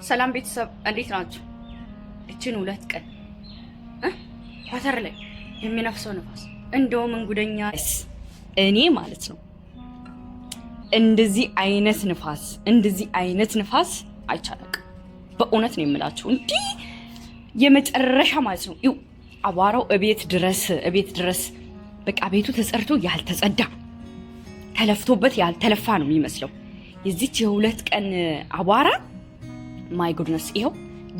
ሰላም ቤተሰብ እንዴት ናችሁ? እቺን ሁለት ቀን ኳተር ላይ የሚነፍሰው ንፋስ እንደውም እንጉደኛ እኔ ማለት ነው እንደዚህ አይነት ንፋስ አይቻልም። በእውነት ነው የምላችሁ። እንዴ የመጨረሻ ማለት ነው። ይው አቧራው እቤት ድረስ በቃ ቤቱ ተጸርቶ ያልተጸዳ ተለፍቶበት ያልተለፋ ነው የሚመስለው። የዚች የሁለት ቀን አቧራ ማይ ጉድነስ። ይሄው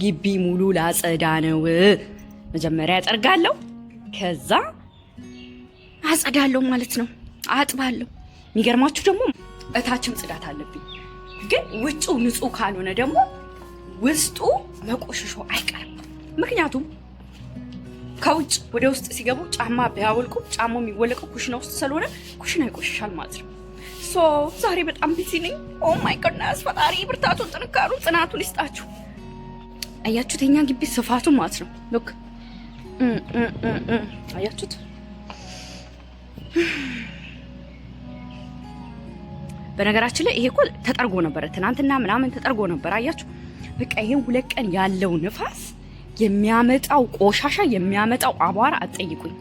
ግቢ ሙሉ ላጸዳ ነው። መጀመሪያ ያጠርጋለሁ፣ ከዛ አጸዳለሁ ማለት ነው። አጥባለሁ። የሚገርማችሁ ደግሞ እታችም ጽዳት አለብኝ። ግን ውጭው ንጹህ ካልሆነ ደግሞ ውስጡ መቆሸሹ አይቀርም። ምክንያቱም ከውጭ ወደ ውስጥ ሲገቡ ጫማ ቢያወልቁ ጫማው የሚወለቀው ኩሽና ውስጥ ስለሆነ ኩሽና ይቆሽሻል ማለት ነው። ዛሬ በጣም ቢዚ ነኝ። ኦ ማይ ጎድነስ። ፈጣሪ ብርታቱን፣ ጥንካሬውን፣ ጽናቱን ይስጣችሁ። አያችሁት? የኛ ግቢ ስፋቱ ማለት ነው። ሉክ አያችሁት? በነገራችን ላይ ይሄ እኮ ተጠርጎ ነበር፣ ትናንትና ምናምን ተጠርጎ ነበር። አያችሁ? በቃ ይሄ ሁለት ቀን ያለው ንፋስ የሚያመጣው ቆሻሻ የሚያመጣው አቧራ አትጠይቁኝ።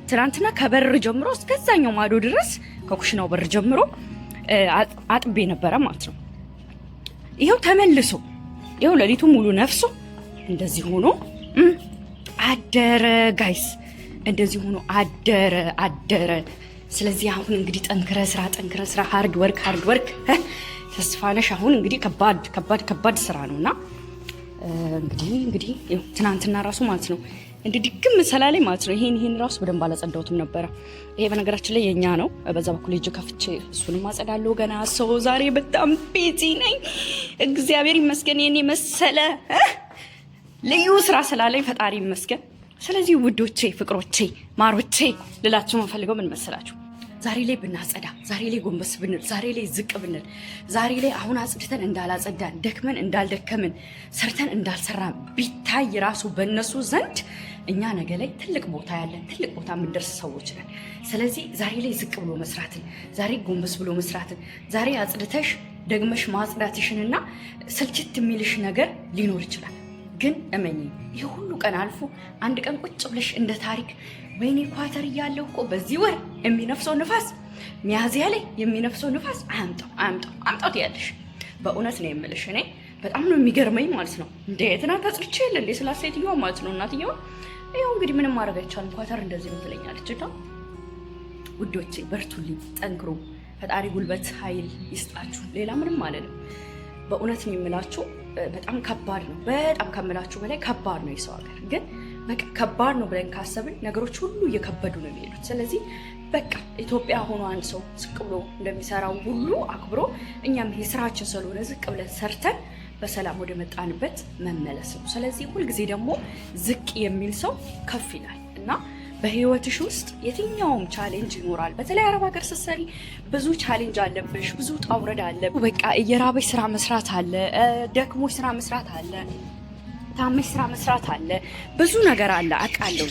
ትናንትና ከበር ጀምሮ እስከዛኛው ማዶ ድረስ ከኩሽናው በር ጀምሮ አጥቤ ነበረ ማለት ነው። ይሄው ተመልሶ ይሄው ሌሊቱ ሙሉ ነፍሶ እንደዚህ ሆኖ አደረ ጋይስ፣ እንደዚህ ሆኖ አደረ። ስለዚህ አሁን እንግዲህ ጠንክረ ስራ ሃርድ ወርክ ተስፋነሽ። አሁን እንግዲህ ከባድ ስራ ነውና እንግዲህ ትናንትና ራሱ ማለት ነው እንደ ድግም ሰላላይ ማለት ነው። ይሄን ራሱ በደንብ አላጸዳሁትም ነበረ። ይሄ በነገራችን ላይ የኛ ነው። በዛ በኩል እጅ ከፍቼ እሱንም አጸዳለሁ ገና። ዛሬ በጣም ቢዚ ነኝ። እግዚአብሔር ይመስገን የኔ መሰለ ልዩ ስራ ስላለኝ ፈጣሪ ይመስገን። ስለዚህ ውዶቼ፣ ፍቅሮቼ፣ ማሮቼ ልላችሁ የምፈልገው ምን መሰላችሁ? ዛሬ ላይ ብናጸዳ፣ ዛሬ ላይ ጎንበስ ብንል፣ ዛሬ ላይ ዝቅ ብንል፣ ዛሬ ላይ አሁን አጽድተን እንዳላጸዳን፣ ደክመን እንዳልደከምን፣ ሰርተን እንዳልሰራን ቢታይ ራሱ በእነሱ ዘንድ እኛ ነገ ላይ ትልቅ ቦታ ያለን ትልቅ ቦታ የምንደርስ ሰዎች ነን። ስለዚህ ዛሬ ላይ ዝቅ ብሎ መስራትን፣ ዛሬ ጎንበስ ብሎ መስራትን፣ ዛሬ አጽድተሽ ደግመሽ ማጽዳትሽንና ስልችት የሚልሽ ነገር ሊኖር ይችላል። ግን እመኚ ይሄ ሁሉ ቀን አልፎ አንድ ቀን ቁጭ ብለሽ እንደ ታሪክ ወይኔ ኳተር እያለሁ እኮ በዚህ ወር የሚነፍሰው ንፋስ፣ ሚያዝያ ላይ የሚነፍሰው ንፋስ አያምጣው ትያለሽ። በእውነት ነው የምልሽ። እኔ በጣም ነው የሚገርመኝ ማለት ነው። እንደ ትናንት አጽድቼ የለ እንደ ስላሴ ሴትዮዋ ማለት ነው። እናትየዋ ይኸው እንግዲህ ምንም ማድረግ አይቻልም፣ ኳተር እንደዚህ ነው ትለኛለች። እና ውዶቼ በርቱልኝ፣ ጠንክሩ። ፈጣሪ ጉልበት ኃይል ይስጣችሁ። ሌላ ምንም አለንም። በእውነት ነው የምላችሁ። በጣም ከባድ ነው። በጣም ከምላችሁ በላይ ከባድ ነው የሰው ሀገር። ግን በቃ ከባድ ነው ብለን ካሰብን ነገሮች ሁሉ እየከበዱ ነው የሚሄዱት። ስለዚህ በቃ ኢትዮጵያ ሆኖ አንድ ሰው ዝቅ ብሎ እንደሚሰራው ሁሉ አክብሮ እኛም ይሄ ስራችን ስለሆነ ዝቅ ብለን ሰርተን በሰላም ወደ መጣንበት መመለስ ነው። ስለዚህ ሁልጊዜ ደግሞ ዝቅ የሚል ሰው ከፍ ይላል እና በህይወትሽ ውስጥ የትኛውም ቻሌንጅ ይኖራል። በተለይ አረብ ሀገር ስትሰሪ ብዙ ቻሌንጅ አለብሽ፣ ብዙ ጣውረድ አለ። በቃ እየራበሽ ስራ መስራት አለ፣ ደክሞሽ ስራ መስራት አለ፣ ታመሽ ስራ መስራት አለ፣ ብዙ ነገር አለ አውቃለሁ።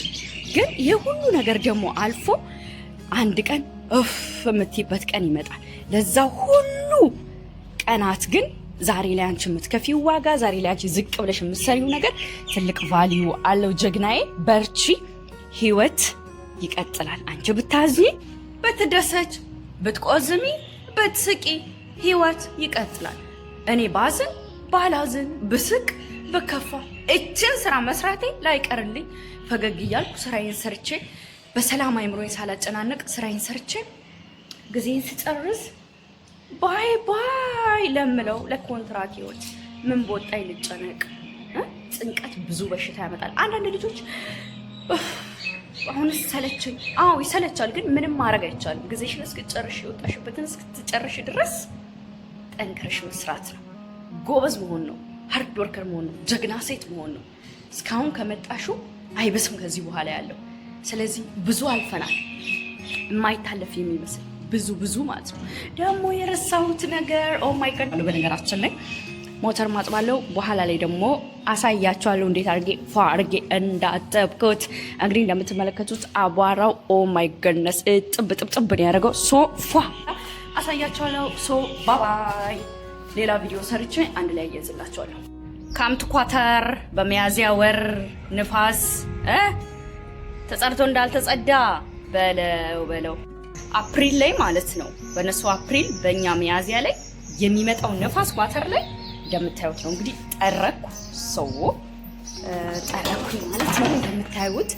ግን ይህ ሁሉ ነገር ደግሞ አልፎ አንድ ቀን የምትይበት ቀን ይመጣል። ለዛ ሁሉ ቀናት ግን ዛሬ ላይ አንቺ የምትከፊው ዋጋ፣ ዛሬ ላይ አንቺ ዝቅ ብለሽ የምትሰሪው ነገር ትልቅ ቫልዩ አለው። ጀግናዬ በርቺ። ህይወት ይቀጥላል። አንቺ ብታዝኒ፣ ብትደሰች፣ ብትቆዝሚ፣ ብትስቂ ህይወት ይቀጥላል። እኔ ባዝን፣ ባላዝን፣ ብስቅ፣ ብከፋ እችን ስራ መስራቴ ላይቀርልኝ ፈገግ እያልኩ ስራዬን ሰርቼ በሰላም አይምሮዬን ሳላጨናነቅ ስራዬን ሰርቼ ጊዜን ስጨርስ ባይ ለምለው ለኮንትራት ህይወት ምን በወጣኝ ልጨነቅ። ጭንቀት ብዙ በሽታ ያመጣል። አንዳንድ ልጆች አሁን ሰለቸኝ። አዎ ይሰለቻል፣ ግን ምንም ማድረግ አይቻልም። ጊዜሽን እስክትጨርሽ የወጣሽበትን እስክትጨርሽ ድረስ ጠንክረሽ መስራት ነው። ጎበዝ መሆን ነው። ሃርድ ወርከር መሆን ነው። ጀግና ሴት መሆን ነው። እስካሁን ከመጣሹ አይበስም ከዚህ በኋላ ያለው። ስለዚህ ብዙ አልፈናል፣ የማይታለፍ የሚመስል ብዙ ማለት ነው። ደግሞ የረሳሁት ነገር ኦ ማይ ጋድ፣ በነገራችን ላይ ሞተር ማጥባለው። በኋላ ላይ ደግሞ አሳያችኋለሁ እንዴት አድርጌ እንዳጠብኩት። እንግዲህ እንደምትመለከቱት አቧራው ኦ ማይ ጎድነስ ጥብ ነው ያደረገው። አሳያችኋለሁ። ባይ ሌላ ቪዲዮ ሰርቼ አንድ ላይ ያያዝላችኋለሁ። ካምት ኳተር በሚያዝያ ወር ንፋስ ተጸድቶ እንዳልተጸዳ በለው አፕሪል ላይ ማለት ነው። በነሱ አፕሪል በእኛ ሚያዝያ ላይ የሚመጣው ንፋስ ኳተር ላይ እንደምታዩት ነው። እንግዲህ ጠረኩ ማለት ነው። እንደምታዩት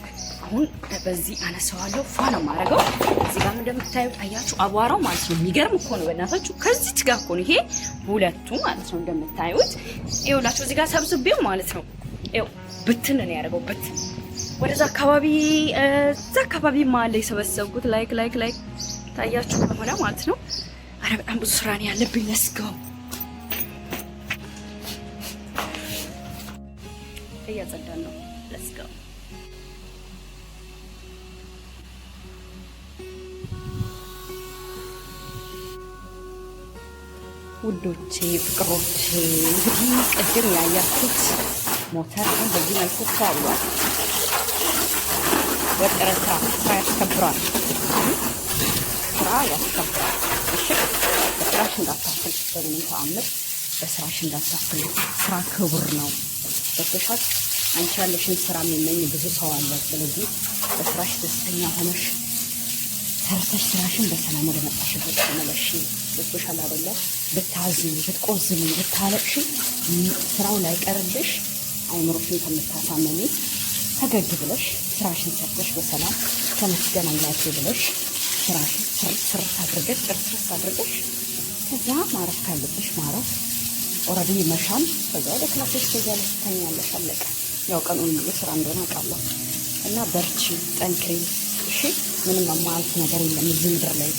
አሁን በዚህ አነሳዋለሁ ፏ ነው የማደርገው። እዚህ ጋር እንደምታዩት አያችሁ አቧራው ማለት ነው። የሚገርም እኮ ነው በእናታችሁ። ከዚህ ጋር እኮ ነው ይሄ ሁለቱ ማለት ነው። እንደምታዩት ይኸውላችሁ እዚህ ጋር ሰብስቤው ማለት ነው። ይኸው ብትን ነው ያደረገው ብትን ወደዛ አካባቢ እዛ አካባቢ ማለ የሰበሰብኩት ላይክ ታያችሁ ከሆነ ማለት ነው። አረ በጣም ብዙ ስራ ነው ያለብኝ። ለስጋው እያጸዳን ነው። ለስጋው ውዶቼ ፍቅሮቼ እንግዲህ ቅድም ያያችሁት ሞተር አሁን በዚህ መልኩ ተዋሏል። ወጥረ ስራ ያስከብራል። እሺ በስራሽ እንዳታፍል፣ በምንም ተአምር በስራሽ እንዳታፍል። ስራ ክቡር ነው። በተሻለ አንቺ ያለሽን ስራ የሚመኝ ብዙ ሰው አለ። ስለዚህ በስራሽ ደስተኛ ሆነሽ ሰርተሽ ስራሽን በሰላም ወደ መጣሽበት ተመለሽ። በተሻለ አይደለ ብታዝኝ፣ ብትቆዝኝ፣ ብታለቅሽ ስራው ላይ ቀርልሽ አይምሮሽን ከምታሳመሚ ፈገግ ብለሽ ስራሽን ሰርተሽ በሰላም ተመስገን አምላኬ ብለሽ ስራሽን ስርት አድርገሽ ጭርስ አድርገሽ ከዛ ማረፍ ካለብሽ ማረፍ። ኦልሬዲ ይመሻል። ከዛ ወደ ክላስሽ ትሄጃለሽ፣ ትተኛለሽ። አለቀ። ያው ቀኑን ሙሉ ስራ እንደሆነ አውቃለሁ። እና በርቺ፣ ጠንክሪ። እሺ ምንም የማያልፍ ነገር የለም እዚህ ምድር ላይ።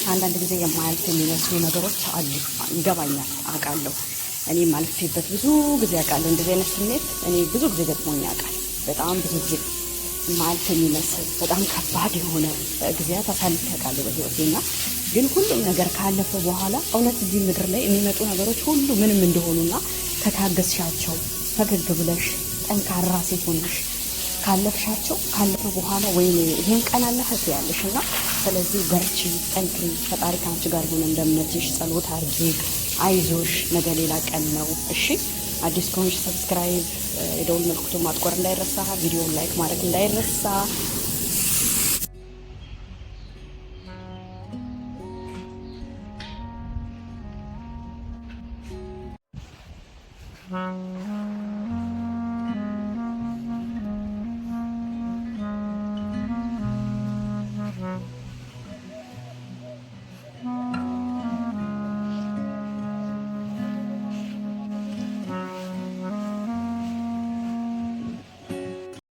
አንዳንድ ጊዜ የማያልፍ የሚመስሉ ነገሮች አሉ። ይገባኛል፣ አውቃለሁ። እኔም አልፌበት ብዙ ጊዜ አውቃለሁ። እንደዚህ አይነት ስሜት እኔ ብዙ ጊዜ ገጥሞኝ ያውቃል። በጣም ብዙ ጊዜ ማልፍ የሚመስል በጣም ከባድ የሆነ ጊዜያት አሳልፌ አውቃለሁ በህይወቴና ግን ሁሉም ነገር ካለፈ በኋላ እውነት እዚህ ምድር ላይ የሚመጡ ነገሮች ሁሉ ምንም እንደሆኑና ከታገስሻቸው ፈገግ ብለሽ ጠንካራ ሴት ሆነሽ ካለፍሻቸው ካለፈ በኋላ ወይኔ ይሄን ቀን አለፈ ያለሽና ስለዚህ በርቺ፣ ጠንክሪ። ፈጣሪ ካንቺ ጋር ሆነ እንደምነትሽ ጸሎት አድርጊ። አይዞሽ፣ ነገ ሌላ ቀን ነው። እሺ አዲስ ከሆንሽ ሰብስክራይብ፣ የደውል ምልክቱን ማጥቆር እንዳይረሳ፣ ቪዲዮውን ላይክ ማድረግ እንዳይረሳ።